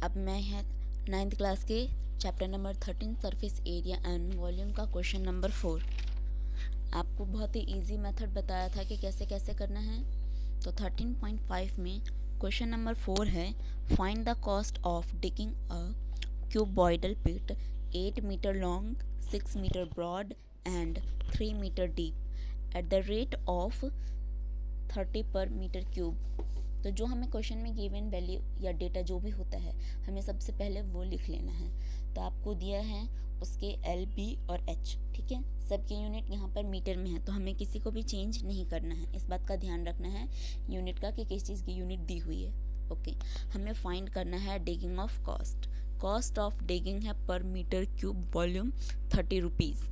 अब मैं है 9th क्लास के chapter number 13 surface area and volume का क्वेश्चन नंबर 4। आपको बहुत ही इजी मेथड बताया था कि कैसे कैसे करना है। तो 13.5 में क्वेश्चन नंबर 4 है, find the cost of digging a cuboidal pit 8 metre long, 6 metre broad and 3 metre deep at the rate of 30 per metre cube. तो जो हमें क्वेश्चन में गिवन वैल्यू या डेटा जो भी होता है, हमें सबसे पहले वो लिख लेना है। तो आपको दिया है उसके एल, बी और एच, ठीक है। सबके यूनिट यहाँ पर मीटर में है, तो हमें किसी को भी चेंज नहीं करना है। इस बात का ध्यान रखना है यूनिट का कि किस चीज़ की यूनिट दी हुई है। ओके, हमें फाइंड करना है digging of cost. Cost of digging है पर मीटर क्यूब वॉल्यूम 30 रुपीज़।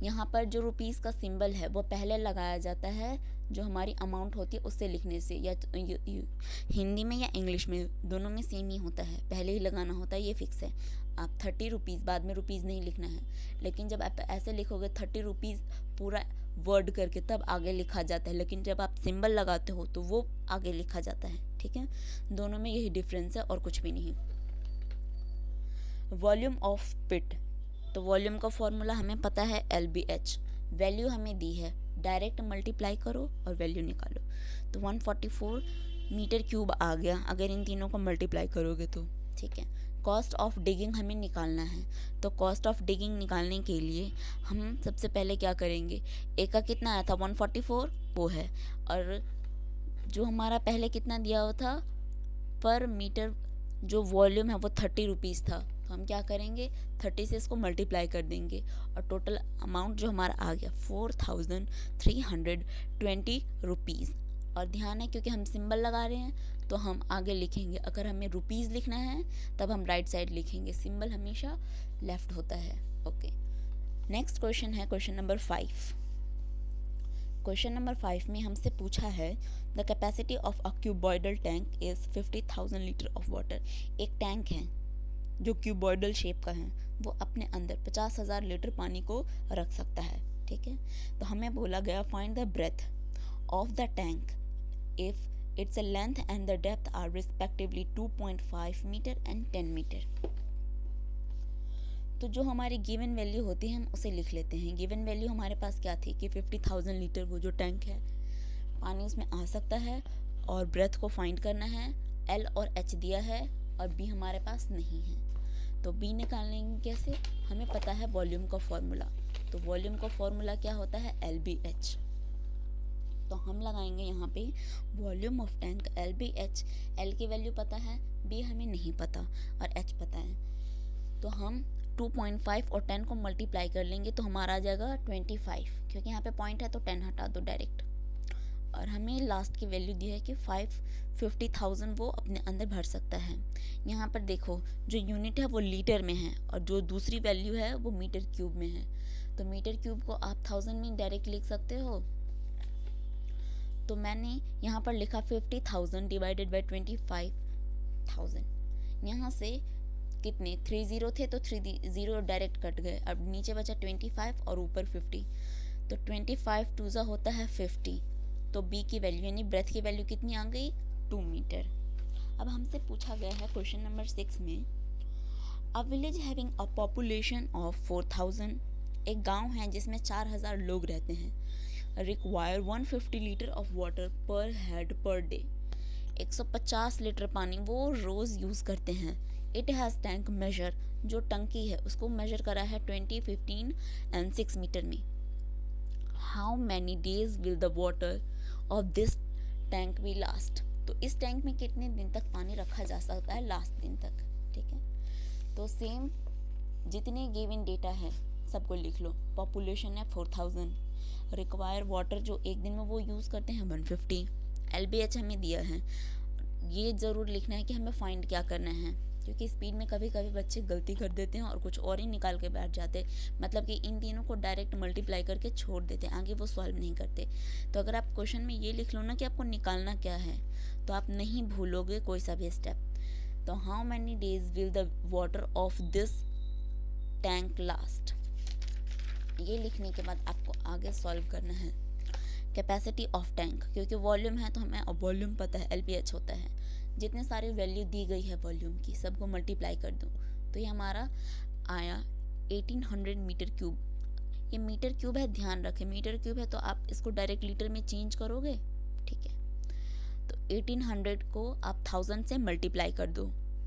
यहाँ पर जो रुपीज़ का सिंबल है वो पहले लगाया जाता है जो हमारी अमाउंट होती है उससे लिखने से, या हिंदी में या इंग्लिश में, दोनों में सेम ही होता है, पहले ही लगाना होता है, ये फिक्स है। आप 30 रुपीज़, बाद में रुपीज़ नहीं लिखना है। लेकिन जब आप ऐसे लिखोगे 30 रुपीज़ पूरा वर्ड करके, तब आगे लिखा जाता है। लेकिन जब आप सिंबल लगाते हो तो वो आगे लिखा जाता है, ठीक है। दोनों में यही डिफरेंस है और कुछ भी नहीं। वॉल्यूम ऑफ पिट, तो वॉल्यूम का फॉर्मूला हमें पता है LBH। वैल्यू हमें दी है, डायरेक्ट मल्टीप्लाई करो और वैल्यू निकालो। तो 144 मीटर क्यूब आ गया अगर इन तीनों को मल्टीप्लाई करोगे तो, ठीक है। कॉस्ट ऑफ डिगिंग हमें निकालना है, तो कॉस्ट ऑफ डिगिंग निकालने के लिए हम सबसे पहले क्या करेंगे, एक का कितना आया था 144 वो है, और जो हमारा पहले कितना दिया हुआ था पर मीटर जो वॉल्यूम है वो 30 रुपीज़ था। तो हम क्या करेंगे, 30 से इसको मल्टीप्लाई कर देंगे और टोटल अमाउंट जो हमारा आ गया 4320 रुपीज़। और ध्यान है क्योंकि हम सिंबल लगा रहे हैं तो हम आगे लिखेंगे। अगर हमें रुपीज़ लिखना है तब हम राइट साइड लिखेंगे, सिंबल हमेशा लेफ्ट होता है। ओके, नेक्स्ट क्वेश्चन है क्वेश्चन नंबर 5। क्वेश्चन नंबर 5 में हमसे पूछा है the capacity of a cuboidal tank is 50,000 litre of water. एक टैंक है जो क्यूबॉइडल शेप का है, वो अपने अंदर 50,000 लीटर पानी को रख सकता है, ठीक है। तो हमें बोला गया find the breadth of the tank if it's a length and the depth are respectively 2.5 metre and 10 metre. तो जो हमारी गिवन वैल्यू होती है हम उसे लिख लेते हैं। गिवन वैल्यू हमारे पास क्या थी कि 50,000 लीटर वो जो टैंक है पानी उसमें आ सकता है, और ब्रेथ को फाइंड करना है। एल और एच दिया है और बी हमारे पास नहीं है, तो बी निकालेंगे कैसे, हमें पता है वॉल्यूम का फॉर्मूला। तो वॉल्यूम का फॉर्मूला क्या होता है, LBH। तो हम लगाएंगे यहाँ पे volume of tank LBH। L की वैल्यू पता है, बी हमें नहीं पता और एच पता है। तो हम 2.5 और 10 को मल्टीप्लाई कर लेंगे तो हमारा आ जाएगा 25, क्योंकि यहाँ पे पॉइंट है तो 10 हटा दो डायरेक्ट। और हमें लास्ट की वैल्यू दी है कि 50,000 वो अपने अंदर भर सकता है। यहाँ पर देखो जो यूनिट है वो लीटर में है और जो दूसरी वैल्यू है वो मीटर क्यूब में है। तो मीटर क्यूब को आप 1000 में डायरेक्ट लिख सकते हो। तो मैंने यहाँ पर लिखा 50,000 डिवाइडेड बाई 25,000। यहाँ से कितने 30 थे तो 30 डायरेक्ट कट गए, अब नीचे बचा 25 और ऊपर 50। तो 25 2 होता है 50। तो बी की वैल्यू यानी ब्रेथ की वैल्यू कितनी आ गई, 2 मीटर। अब हमसे पूछा गया है क्वेश्चन नंबर 6 में, a village having a population of 4000, एक गांव है जिसमें 4000 लोग रहते हैं, रिक्वायर 150 लीटर ऑफ वाटर पर हेड पर डे। 150 लीटर पानी वो रोज़ यूज़ करते हैं। इट हैज़ टैंक मेजर, जो टंकी है उसको मेजर करा है 20, 15 एंड 6 मीटर में। How many days will the water of this tank be last. तो इस टैंक में कितने दिन तक पानी रखा जा सकता है, लास्ट दिन तक, ठीक है। तो सेम जितने गिवन डेटा है सबको लिख लो। पॉपुलेशन है 4000, रिक्वायर वाटर जो एक दिन में वो यूज़ करते हैं 150, LBH हमें दिया है। ये ज़रूर लिखना है कि हमें फाइंड क्या करना है, क्योंकि स्पीड में कभी कभी बच्चे गलती कर देते हैं और कुछ और ही निकाल के बैठ जाते, मतलब कि इन तीनों को डायरेक्ट मल्टीप्लाई करके छोड़ देते हैं, आगे वो सॉल्व नहीं करते। तो अगर आप क्वेश्चन में ये लिख लो ना कि आपको निकालना क्या है, तो आप नहीं भूलोगे कोई सा भी स्टेप। तो how many days will the water of this tank last, ये लिखने के बाद आपको आगे सॉल्व करना है। कैपेसिटी ऑफ टैंक, क्योंकि वॉल्यूम है तो हमें वॉल्यूम पता है, LBH होता है। जितने सारे वैल्यू दी गई है वॉल्यूम की सबको मल्टीप्लाई कर दूँ तो ये हमारा आया 1800 मीटर क्यूब। ये मीटर क्यूब है, ध्यान रखें मीटर क्यूब है तो आप इसको डायरेक्ट लीटर में चेंज करोगे, ठीक है। तो 1800 को आप 1000 से मल्टीप्लाई कर दो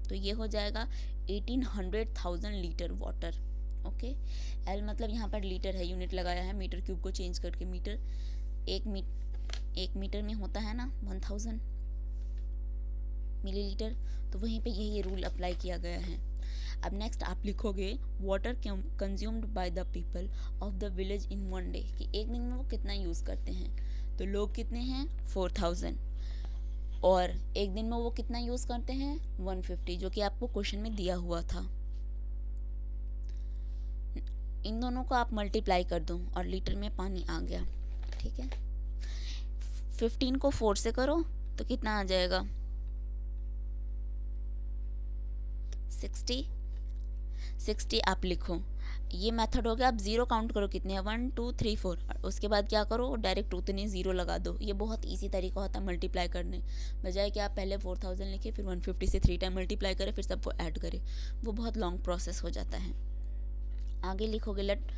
तो ये हो जाएगा 1800,000 लीटर वाटर। ओके, एल मतलब यहाँ पर लीटर है, यूनिट लगाया है मीटर क्यूब को चेंज करके मीटर। एक मीटर में होता है ना 1000 मिलीलीटर, तो वहीं पे ये रूल अप्लाई किया गया है। अब नेक्स्ट आप लिखोगे water consumed by the people of the village in one day, कि एक दिन में वो कितना यूज़ करते हैं। तो लोग कितने हैं 4000 और एक दिन में वो कितना यूज़ करते हैं 150, जो कि आपको क्वेश्चन में दिया हुआ था। इन दोनों को आप मल्टीप्लाई कर दो और लीटर में पानी आ गया, ठीक है। 15 को 4 से करो तो कितना आ जाएगा 60 आप लिखो। ये मेथड हो गया। आप जीरो काउंट करो कितने हैं 1 2 3 4 और उसके बाद क्या करो डायरेक्ट उतने जीरो लगा दो। ये बहुत इजी तरीका होता है मल्टीप्लाई करने, बजाय कि आप पहले 4000 लिखे फिर 150 से 3 टाइम मल्टीप्लाई करें फिर सबको ऐड करें, वो बहुत लॉन्ग प्रोसेस हो जाता है। आगे लिखोगे let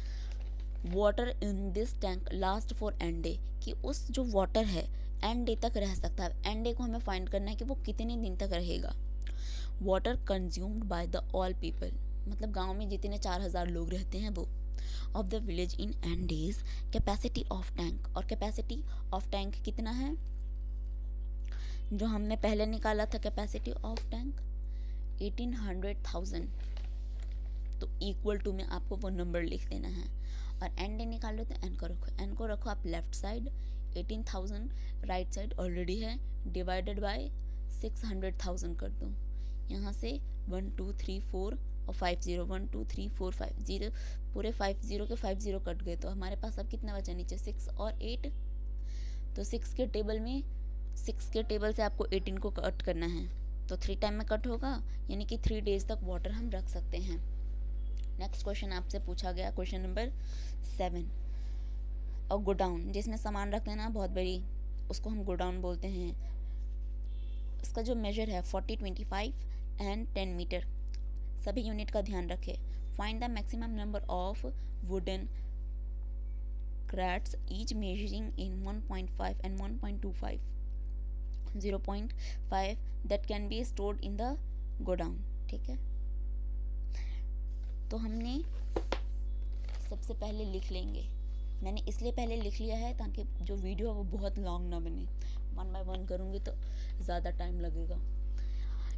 water in this tank last for n day, कि उस जो वाटर है एन डे तक रह सकता है। एन डे को हमें फाइंड करना है कि वो कितने दिन तक रहेगा। Water consumed by the all people, मतलब गांव में जितने 4000 लोग रहते हैं वो, of the village in an days. Capacity of tank, और कैपेसिटी ऑफ टैंक कितना है जो हमने पहले निकाला था, कैपेसिटी ऑफ टैंक 1800,000। तो इक्वल टू में आपको वो नंबर लिख देना है और एन डे निकालो तो एन को रखो आप left side, 18,000 right side already है, डिवाइडेड बाय 600,000 कर दो। यहाँ से 1 2 3 4 और 5 0 1 2 3 4 5 0, पूरे 5 0 के 5 0 कट गए तो हमारे पास अब कितना बचा नीचे 6 और 8। तो 6 के टेबल से आपको 18 को कट करना है तो 3 टाइम में कट होगा, यानी कि 3 डेज तक वाटर हम रख सकते हैं। नेक्स्ट क्वेश्चन आपसे पूछा गया क्वेश्चन नंबर 7, और गोडाउन जिसमें सामान रखते हैं ना बहुत बड़ी, उसको हम गोडाउन बोलते हैं। इसका जो मेजर है 40 25 एंड 10 मीटर। सभी यूनिट का ध्यान रखें। Find the maximum number of wooden crats each measuring in 1.5 and 1.25 0.5 that can be stored in the godown, ठीक है। तो हमने सबसे पहले लिख लेंगे, मैंने इसलिए पहले लिख लिया है ताकि जो वीडियो है वो बहुत लॉन्ग ना बने, 1 बाय 1 करूँगी तो ज़्यादा टाइम लगेगा।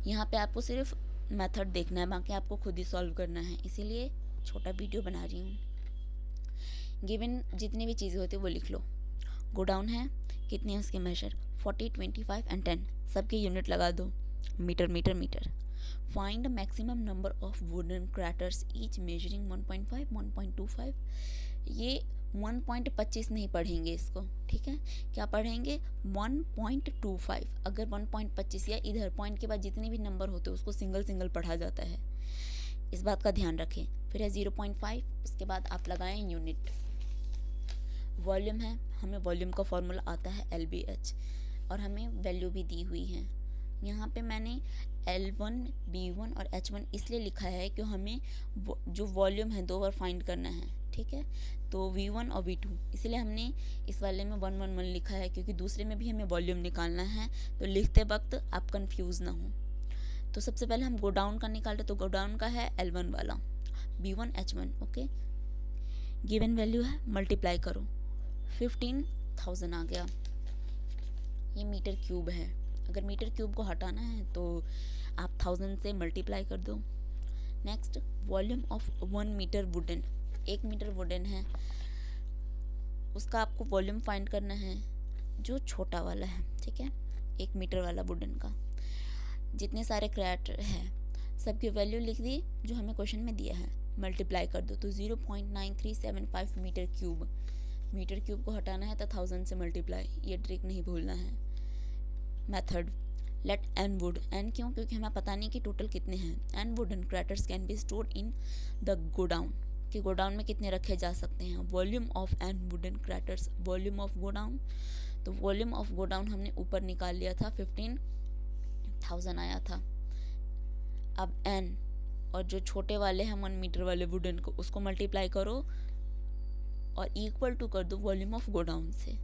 यहाँ पे आपको सिर्फ मेथड देखना है, बाकी आपको खुद ही सॉल्व करना है, इसीलिए छोटा वीडियो बना रही हूँ। गिवन जितनी भी चीज़ें होती है वो लिख लो। गोडाउन है, कितने हैं उसके मेजर 40 25 एंड 10, सबके यूनिट लगा दो, meter meter meter. Find maximum number of wooden crates each measuring 1.5 1.25। ये 1.25 नहीं पढ़ेंगे इसको, ठीक है, क्या पढ़ेंगे 1.25। अगर 1.25 या इधर पॉइंट के बाद जितने भी नंबर होते हैं उसको सिंगल सिंगल पढ़ा जाता है, इस बात का ध्यान रखें। फिर है 0.5, उसके बाद आप लगाएं यूनिट। वॉल्यूम है, हमें वॉल्यूम का फॉर्मूला आता है LBH और हमें वैल्यू भी दी हुई है। यहाँ पे मैंने L1 B1 और H1 इसलिए लिखा है कि हमें जो वॉल्यूम है 2 बार फाइंड करना है, ठीक है। तो V1 और V2 इसलिए हमने इस वाले में 1 1 1 लिखा है, क्योंकि दूसरे में भी हमें वॉल्यूम निकालना है, तो लिखते वक्त आप कंफ्यूज ना हो। तो सबसे पहले हम गोडाउन का निकालते, तो गोडाउन का है L1 वाला, B1 H1, okay. Given value है, मल्टीप्लाई करो, 15,000 आ गया। ये मीटर क्यूब है, अगर मीटर क्यूब को हटाना है तो आप 1000 से मल्टीप्लाई कर दो। Next volume of 1 metre wooden, 1 metre wooden है, उसका आपको वॉल्यूम फाइंड करना है जो छोटा वाला है, ठीक है, 1 मीटर वाला वुडन का। जितने सारे क्रैटर है सबकी वैल्यू लिख दी जो हमें क्वेश्चन में दिया है, मल्टीप्लाई कर दो तो 0.9375 मीटर क्यूब। मीटर क्यूब को हटाना है तो 1000 से मल्टीप्लाई, ये ट्रिक नहीं भूलना है। Method let N wood, N क्यों, क्योंकि हमें पता नहीं कि टोटल कितने हैं। N wooden crates can be stored in the godown, कि गोडाउन में कितने रखे जा सकते हैं। Volume of N wooden crates, volume of godown, तो वॉल्यूम ऑफ गोडाउन हमने ऊपर निकाल लिया था 15,000 आया था। अब n और जो छोटे वाले हैं 1 मीटर वाले वुडन को, उसको मल्टीप्लाई करो और इक्वल टू कर दो वॉल्यूम ऑफ गोडाउन से।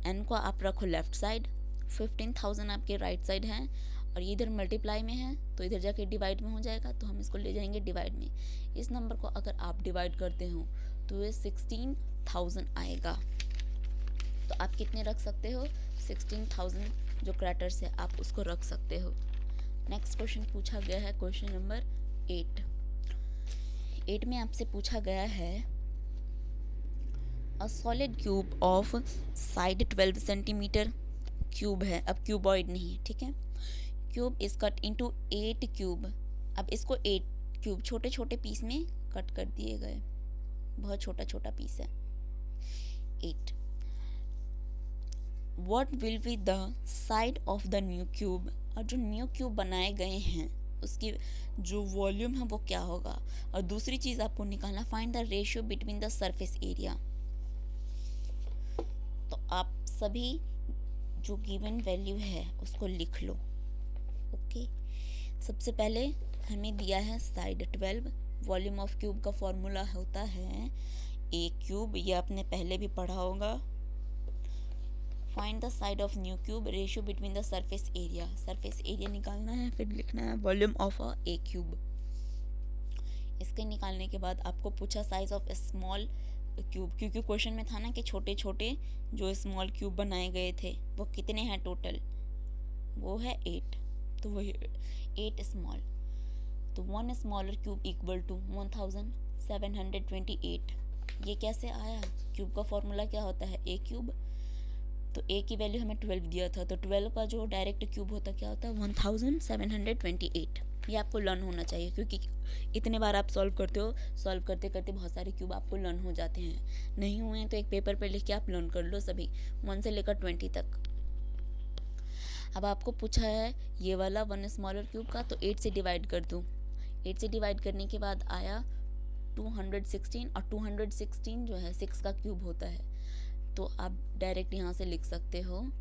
n को आप रखो लेफ्ट साइड, 15,000 आपके राइट साइड हैं और ये इधर मल्टीप्लाई में है तो इधर जाके डिवाइड में हो जाएगा, तो हम इसको ले जाएंगे डिवाइड में। इस नंबर को अगर आप डिवाइड करते हो तो ये 16,000 आएगा। तो आप कितने रख सकते हो? 16,000 जो क्रैटर्स है आप उसको रख सकते हो। नेक्स्ट क्वेश्चन पूछा गया है क्वेश्चन नंबर 8 में आपसे पूछा गया है a solid cube of side 12 centimetre, cube है, अब क्यूबॉइड नहीं है, ठीक है। Cube is cut into 8 cube. अब इसको 8 क्यूब छोटे छोटे पीस में कट कर दिए गए, बहुत छोटा छोटा पीस है 8। What will be the side of the new cube, और जो न्यू क्यूब बनाए गए हैं उसकी जो वॉल्यूम है वो क्या होगा। और दूसरी चीज़ आपको निकालना, find the ratio between the surface area. तो आप सभी जो गिवन वैल्यू है उसको लिख लो। ओके, सबसे पहले हमें दिया है साइड 12, वॉल्यूम ऑफ क्यूब का फॉर्मूला होता है ए क्यूब, ये आपने पहले भी पढ़ा होगा। Find the side of new cube, ratio between the surface area, surface area निकालना है, फिर लिखना है volume of a A cube. इसके निकालने के बाद आपको पूछा साइज ऑफ स्मॉल क्यूब, क्योंकि क्वेश्चन में था ना कि छोटे छोटे जो स्मॉल क्यूब बनाए गए थे वो कितने हैं टोटल, वो है 8, तो वही 8 स्मॉल। तो 1 स्मॉलर क्यूब इक्वल टू 1728। ये कैसे आया? क्यूब का फॉर्मूला क्या होता है? ए क्यूब। तो ए की वैल्यू हमें 12 दिया था, तो 12 का जो डायरेक्ट क्यूब होता क्या होता है? 1728। ये आपको लर्न होना चाहिए, क्योंकि इतने बार आप सॉल्व करते हो, सॉल्व करते करते बहुत सारे क्यूब आपको लर्न हो जाते हैं। नहीं हुए हैं तो एक पेपर पे लिख के आप लर्न कर लो सभी, 1 से लेकर 20 तक। अब आपको पूछा है ये वाला 1 स्मॉलर क्यूब का, तो 8 से डिवाइड कर दूँ। 8 से डिवाइड करने के बाद आया 216, और 216 जो है 6 का क्यूब होता है, तो आप डायरेक्ट यहाँ से लिख सकते हो